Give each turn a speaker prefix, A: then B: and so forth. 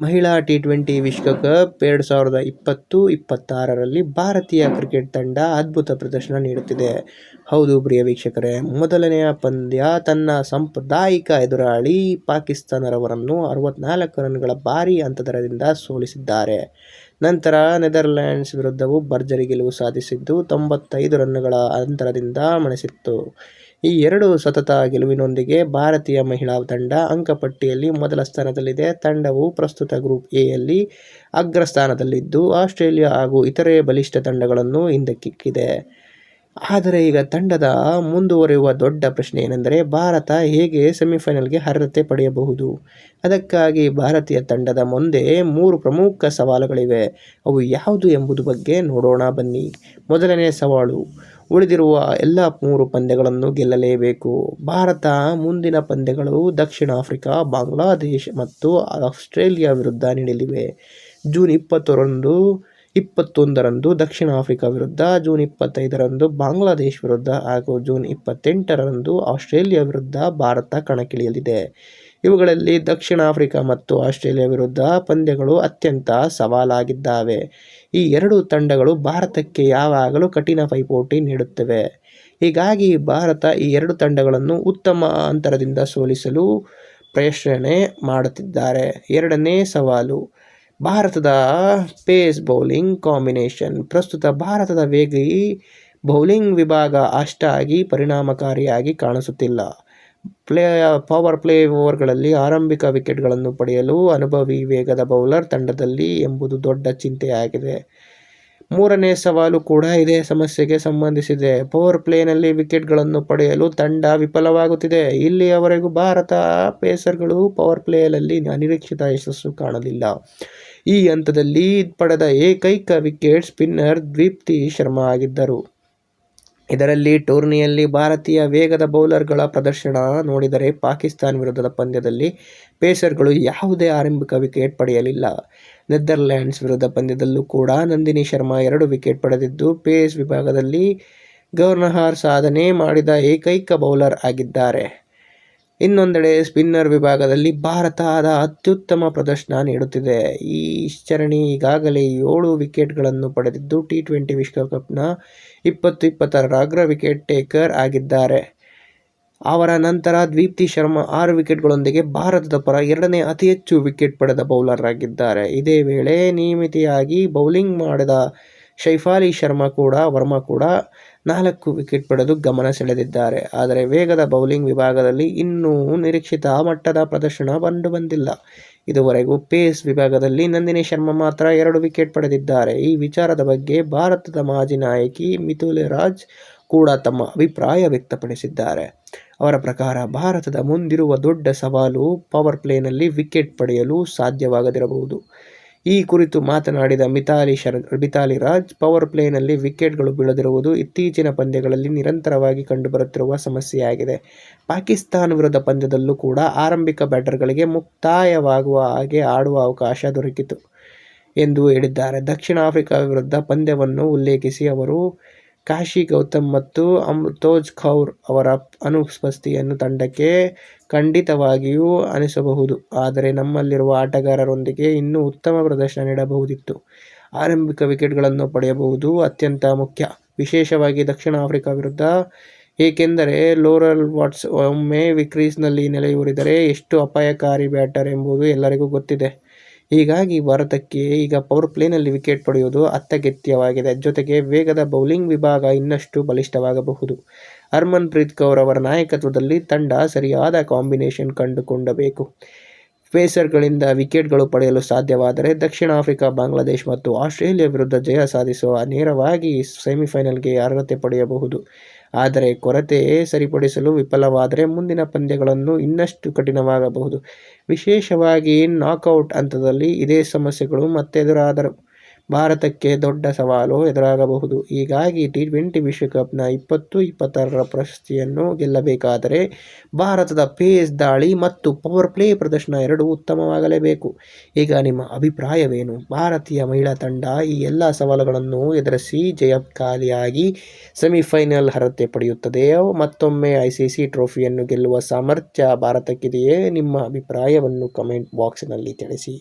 A: ಮಹಿಳಾ ಟಿ20 ವಿಶ್ವಕಪ್ 2020-26ರಲ್ಲಿ ಭಾರತೀಯ ಕ್ರಿಕೆಟ್ ತಂಡ ಅದ್ಭುತ ಪ್ರದರ್ಶನ ನೀಡುತ್ತಿದೆ. ಹೌದು ಪ್ರಿಯ ವೀಕ್ಷಕರೇ, ಮೊದಲನೆಯ ಪಂದ್ಯ ತನ್ನ ಸಾಂಪ್ರದಾಯಿಕ ಎದುರಾಳಿ ಪಾಕಿಸ್ತಾನವರನ್ನು 64 ರನ್ಗಳ ಭಾರೀ ಅಂತರದಿಂದ ಸೋಲಿಸಿದ್ದಾರೆ. ನಂತರ ನೆದರ್ಲ್ಯಾಂಡ್ಸ್ ವಿರುದ್ಧವೂ ಭರ್ಜರಿ ಗೆಲುವು ಸಾಧಿಸಿದ್ದು 95 ರನ್ನುಗಳ ಅಂತರದಿಂದ ಮಣಿಸಿತ್ತು. ಈ ಎರಡು ಸತತ ಗೆಲುವಿನೊಂದಿಗೆ ಭಾರತೀಯ ಮಹಿಳಾ ತಂಡ ಅಂಕಪಟ್ಟಿಯಲ್ಲಿ ಮೊದಲ ಸ್ಥಾನದಲ್ಲಿದೆ. ತಂಡವು ಪ್ರಸ್ತುತ ಗ್ರೂಪ್ ಎಯಲ್ಲಿ ಅಗ್ರಸ್ಥಾನದಲ್ಲಿದ್ದು ಆಸ್ಟ್ರೇಲಿಯಾ ಹಾಗೂ ಇತರೆ ಬಲಿಷ್ಠ ತಂಡಗಳನ್ನು ಹಿಂದಿಕ್ಕಿದೆ. ಆದರೆ ಈಗ ತಂಡದ ಮುಂದುವರಿಯುವ ದೊಡ್ಡ ಪ್ರಶ್ನೆ ಏನೆಂದರೆ ಭಾರತ ಹೇಗೆ ಸೆಮಿಫೈನಲ್ಗೆ ಅರ್ಹತೆ ಪಡೆಯಬಹುದು. ಅದಕ್ಕಾಗಿ ಭಾರತೀಯ ತಂಡದ ಮುಂದೆ 3 ಪ್ರಮುಖ ಸವಾಲುಗಳಿವೆ. ಅವು ಯಾವುದು ಎಂಬುದು ಬಗ್ಗೆ ನೋಡೋಣ ಬನ್ನಿ. ಮೊದಲನೇ ಸವಾಲು, ಉಳಿದಿರುವ ಎಲ್ಲ 3 ಪಂದ್ಯಗಳನ್ನು ಗೆಲ್ಲಲೇಬೇಕು. ಭಾರತ ಮುಂದಿನ ಪಂದ್ಯಗಳು ದಕ್ಷಿಣ ಆಫ್ರಿಕಾ, ಬಾಂಗ್ಲಾದೇಶ ಮತ್ತು ಆಸ್ಟ್ರೇಲಿಯಾ ವಿರುದ್ಧ ನಡೆಯಲಿವೆ. ಜೂನ್ 21ರಂದು ದಕ್ಷಿಣ ಆಫ್ರಿಕಾ ವಿರುದ್ಧ, ಜೂನ್ 25ರಂದು ಬಾಂಗ್ಲಾದೇಶ ವಿರುದ್ಧ ಹಾಗೂ ಜೂನ್ 28ರಂದು ಆಸ್ಟ್ರೇಲಿಯಾ ವಿರುದ್ಧ ಭಾರತ ಕಣಕ್ಕಿಳಿಯಲಿದೆ. ಇವುಗಳಲ್ಲಿ ದಕ್ಷಿಣ ಆಫ್ರಿಕಾ ಮತ್ತು ಆಸ್ಟ್ರೇಲಿಯಾ ವಿರುದ್ಧ ಪಂದ್ಯಗಳು ಅತ್ಯಂತ ಸವಾಲಾಗಿದ್ದಾವೆ. ಈ ಎರಡು ತಂಡಗಳು ಭಾರತಕ್ಕೆ ಯಾವಾಗಲೂ ಕಠಿಣ ಪೈಪೋಟಿ ನೀಡುತ್ತವೆ. ಹೀಗಾಗಿ ಭಾರತ ಈ ಎರಡು ತಂಡಗಳನ್ನು ಉತ್ತಮ ಅಂತರದಿಂದ ಸೋಲಿಸಲು ಪ್ರಯತ್ನ ಮಾಡುತ್ತಿದ್ದಾರೆ. ಎರಡನೇ ಸವಾಲು, ಭಾರತದ ಪೇಸ್ ಬೌಲಿಂಗ್ ಕಾಂಬಿನೇಷನ್. ಪ್ರಸ್ತುತ ಭಾರತದ ವೇಗಿ ಬೌಲಿಂಗ್ ವಿಭಾಗ ಅಷ್ಟಾಗಿ ಪರಿಣಾಮಕಾರಿಯಾಗಿ ಕಾಣಿಸುತ್ತಿಲ್ಲ. ಪವರ್ ಪ್ಲೇ ಓವರ್ಗಳಲ್ಲಿ ಆರಂಭಿಕ ವಿಕೆಟ್ಗಳನ್ನು ಪಡೆಯಲು ಅನುಭವಿ ವೇಗದ ಬೌಲರ್ ತಂಡದಲ್ಲಿ ಎಂಬುದು ದೊಡ್ಡ ಚಿಂತೆಯಾಗಿದೆ. ಮೂರನೇ ಸವಾಲು ಕೂಡ ಇದೇ ಸಮಸ್ಯೆಗೆ ಸಂಬಂಧಿಸಿದೆ. ಪವರ್ ಪ್ಲೇನಲ್ಲಿ ವಿಕೆಟ್ಗಳನ್ನು ಪಡೆಯಲು ತಂಡ ವಿಫಲವಾಗುತ್ತಿದೆ. ಇಲ್ಲಿಯವರೆಗೂ ಭಾರತ ಪೇಸರ್ಗಳು ಪವರ್ ಪ್ಲೇಯಲ್ಲಿ ಅನಿರೀಕ್ಷಿತ ಯಶಸ್ಸು ಕಾಣಲಿಲ್ಲ. ಈ ಹಂತದಲ್ಲಿ ಪಡೆದ ಏಕೈಕ ವಿಕೆಟ್ ಸ್ಪಿನ್ನರ್ ದೀಪ್ತಿ ಶರ್ಮಾ ಆಗಿದ್ದರು. ಇದರಲ್ಲಿ ಟೂರ್ನಿಯಲ್ಲಿ ಭಾರತೀಯ ವೇಗದ ಬೌಲರ್ಗಳ ಪ್ರದರ್ಶನ ನೋಡಿದರೆ ಪಾಕಿಸ್ತಾನ ವಿರುದ್ಧದ ಪಂದ್ಯದಲ್ಲಿ ಪೇಸರ್ಗಳು ಯಾವುದೇ ಆರಂಭಿಕ ವಿಕೆಟ್ ಪಡೆಯಲಿಲ್ಲ. ನೆದರ್ಲ್ಯಾಂಡ್ಸ್ ವಿರುದ್ಧ ಪಂದ್ಯದಲ್ಲೂ ಕೂಡ ನಂದಿನಿ ಶರ್ಮಾ 2 ವಿಕೆಟ್ ಪಡೆದಿದ್ದು ಪೇಸ್ ವಿಭಾಗದಲ್ಲಿ ಗಮನಾರ್ಹ ಸಾಧನೆ ಮಾಡಿದ ಏಕೈಕ ಬೌಲರ್ ಆಗಿದ್ದಾರೆ. ಇನ್ನೊಂದೆಡೆ ಸ್ಪಿನ್ನರ್ ವಿಭಾಗದಲ್ಲಿ ಭಾರತ ಅತ್ಯುತ್ತಮ ಪ್ರದರ್ಶನ ನೀಡುತ್ತಿದೆ. ಈ ಸರಣಿ ಈಗಾಗಲೇ 7 ವಿಕೆಟ್ಗಳನ್ನು ಪಡೆದಿದ್ದು ಟಿ20 ವಿಶ್ವಕಪ್ನ 2020ರ ಅಗ್ರ ವಿಕೆಟ್ ಟೇಕರ್ ಆಗಿದ್ದಾರೆ. ಅವರ ನಂತರ ದೀಪ್ತಿ ಶರ್ಮಾ 6 ವಿಕೆಟ್ಗಳೊಂದಿಗೆ ಭಾರತದ ಪರ ಎರಡನೇ ಅತಿ ಹೆಚ್ಚು ವಿಕೆಟ್ ಪಡೆದ ಬೌಲರ್ ಆಗಿದ್ದಾರೆ. ಇದೇ ವೇಳೆ ನಿಯಮಿತವಾಗಿ ಬೌಲಿಂಗ್ ಮಾಡಿದ ಶೈಫಾಲಿ ವರ್ಮಾ ಕೂಡ 4 ವಿಕೆಟ್ ಪಡೆದು ಗಮನ ಸೆಳೆದಿದ್ದಾರೆ. ಆದರೆ ವೇಗದ ಬೌಲಿಂಗ್ ವಿಭಾಗದಲ್ಲಿ ಇನ್ನೂ ನಿರೀಕ್ಷಿತ ಮಟ್ಟದ ಪ್ರದರ್ಶನ ಕಂಡುಬಂದಿಲ್ಲ. ಇದುವರೆಗೂ ಪೇಸ್ ವಿಭಾಗದಲ್ಲಿ ನಂದಿನಿ ಶರ್ಮಾ ಮಾತ್ರ 2 ವಿಕೆಟ್ ಪಡೆದಿದ್ದಾರೆ. ಈ ವಿಚಾರದ ಬಗ್ಗೆ ಭಾರತದ ಮಾಜಿ ನಾಯಕಿ ಮಿಥಾಲಿ ರಾಜ್ ಕೂಡ ತಮ್ಮ ಅಭಿಪ್ರಾಯ ವ್ಯಕ್ತಪಡಿಸಿದ್ದಾರೆ. ಅವರ ಪ್ರಕಾರ ಭಾರತದ ಮುಂದಿರುವ ದೊಡ್ಡ ಸವಾಲು ಪವರ್ ಪ್ಲೇನಲ್ಲಿ ವಿಕೆಟ್ ಪಡೆಯಲು ಸಾಧ್ಯವಾಗದಿರಬಹುದು. ಈ ಕುರಿತು ಮಾತನಾಡಿದ ಮಿಥಾಲಿ ರಾಜ್, ಪವರ್ ಪ್ಲೇನಲ್ಲಿ ವಿಕೆಟ್ಗಳು ಬೀಳದಿರುವುದು ಇತ್ತೀಚಿನ ಪಂದ್ಯಗಳಲ್ಲಿ ನಿರಂತರವಾಗಿ ಕಂಡುಬರುತ್ತಿರುವ ಸಮಸ್ಯೆಯಾಗಿದೆ. ಪಾಕಿಸ್ತಾನ ವಿರುದ್ಧ ಪಂದ್ಯದಲ್ಲೂ ಕೂಡ ಆರಂಭಿಕ ಬ್ಯಾಟರ್ಗಳಿಗೆ ಮುಕ್ತವಾಗುವ ಹಾಗೆ ಆಡುವ ಅವಕಾಶ ದೊರಕಿತು ಎಂದು ಹೇಳಿದ್ದಾರೆ. ದಕ್ಷಿಣ ಆಫ್ರಿಕಾ ವಿರುದ್ಧ ಪಂದ್ಯವನ್ನು ಉಲ್ಲೇಖಿಸಿ ಅವರು, ಕಾಶಿ ಗೌತಮ್ ಮತ್ತು ಅಮ್ರೋಜ್ ಕೌರ್ ಅವರ ಅನುಪಸ್ಥಿತಿಯನ್ನು ತಂಡಕ್ಕೆ ಖಂಡಿತವಾಗಿಯೂ ಅನಿಸಬಹುದು. ಆದರೆ ನಮ್ಮಲ್ಲಿರುವ ಆಟಗಾರರೊಂದಿಗೆ ಇನ್ನೂ ಉತ್ತಮ ಪ್ರದರ್ಶನ ನೀಡಬಹುದಿತ್ತು. ಆರಂಭಿಕ ವಿಕೆಟ್ಗಳನ್ನು ಪಡೆಯುವುದು ಅತ್ಯಂತ ಮುಖ್ಯ, ವಿಶೇಷವಾಗಿ ದಕ್ಷಿಣ ಆಫ್ರಿಕಾ ವಿರುದ್ಧ. ಏಕೆಂದರೆ ಲೋರೆಲ್ ವಾಟ್ಸ್ ಒಮ್ಮೆ ಕ್ರೀಸ್ನಲ್ಲಿ ನೆಲೆಯೂರಿದರೆ ಎಷ್ಟು ಅಪಾಯಕಾರಿ ಬ್ಯಾಟರ್ ಎಂಬುದು ಎಲ್ಲರಿಗೂ ಗೊತ್ತಿದೆ. ಹೀಗಾಗಿ ಭಾರತಕ್ಕೆ ಈಗ ಪವರ್ ಪ್ಲೇನಲ್ಲಿ ವಿಕೆಟ್ ಪಡೆಯುವುದು ಅತ್ಯಗತ್ಯವಾಗಿದೆ. ಜೊತೆಗೆ ವೇಗದ ಬೌಲಿಂಗ್ ವಿಭಾಗ ಇನ್ನಷ್ಟು ಬಲಿಷ್ಠವಾಗಬಹುದು. ಹರ್ಮನ್ ಪ್ರೀತ್ ಕೌರ್ ಅವರ ನಾಯಕತ್ವದಲ್ಲಿ ತಂಡ ಸರಿಯಾದ ಕಾಂಬಿನೇಷನ್ ಕಂಡುಕೊಳ್ಳಬೇಕು. ಪೇಸರ್ಗಳಿಂದ ವಿಕೆಟ್ಗಳು ಪಡೆಯಲು ಸಾಧ್ಯವಾದರೆ ದಕ್ಷಿಣ ಆಫ್ರಿಕಾ, ಬಾಂಗ್ಲಾದೇಶ ಮತ್ತು ಆಸ್ಟ್ರೇಲಿಯಾ ವಿರುದ್ಧ ಜಯ ಸಾಧಿಸಿ ನೇರವಾಗಿ ಸೆಮಿಫೈನಲ್ಗೆ ಅರ್ಹತೆ ಪಡೆಯಬಹುದು. ಆದರೆ ಕೊರತೆ ಸರಿಪಡಿಸಲು ವಿಫಲವಾದರೆ ಮುಂದಿನ ಪಂದ್ಯಗಳನ್ನು ಇನ್ನಷ್ಟು ಕಠಿಣವಾಗಬಹುದು. ವಿಶೇಷವಾಗಿ ನಾಕೌಟ್ ಹಂತದಲ್ಲಿ ಇದೇ ಸಮಸ್ಯೆಗಳು ಮತ್ತೆ ಎದುರಾದರೆ ಭಾರತಕ್ಕೆ ದೊಡ್ಡ ಸವಾಲು ಎದುರಾಗಬಹುದು. ಹೀಗಾಗಿ ಟಿ20 ವಿಶ್ವಕಪ್ನ 2026ರ ಪ್ರಶಸ್ತಿಯನ್ನು ಗೆಲ್ಲಬೇಕಾದರೆ ಭಾರತದ ಪೇಸ್ ದಾಳಿ ಮತ್ತು ಪವರ್ ಪ್ಲೇ ಪ್ರದರ್ಶನ ಎರಡೂ ಉತ್ತಮವಾಗಲೇಬೇಕು. ಈಗ ನಿಮ್ಮ ಅಭಿಪ್ರಾಯವೇನು? ಭಾರತೀಯ ಮಹಿಳಾ ತಂಡ ಈ ಎಲ್ಲ ಸವಾಲುಗಳನ್ನು ಎದುರಿಸಿ ಜಯಶಾಲಿಯಾಗಿ ಸೆಮಿಫೈನಲ್ ಅರ್ಹತೆ ಪಡೆಯುತ್ತದೆಯೇ? ಮತ್ತೊಮ್ಮೆ ಐಸಿಸಿ ಟ್ರೋಫಿಯನ್ನು ಗೆಲ್ಲುವ ಸಾಮರ್ಥ್ಯ ಭಾರತಕ್ಕಿದೆಯೇ? ನಿಮ್ಮ ಅಭಿಪ್ರಾಯವನ್ನು ಕಮೆಂಟ್ ಬಾಕ್ಸ್ನಲ್ಲಿ ತಿಳಿಸಿ.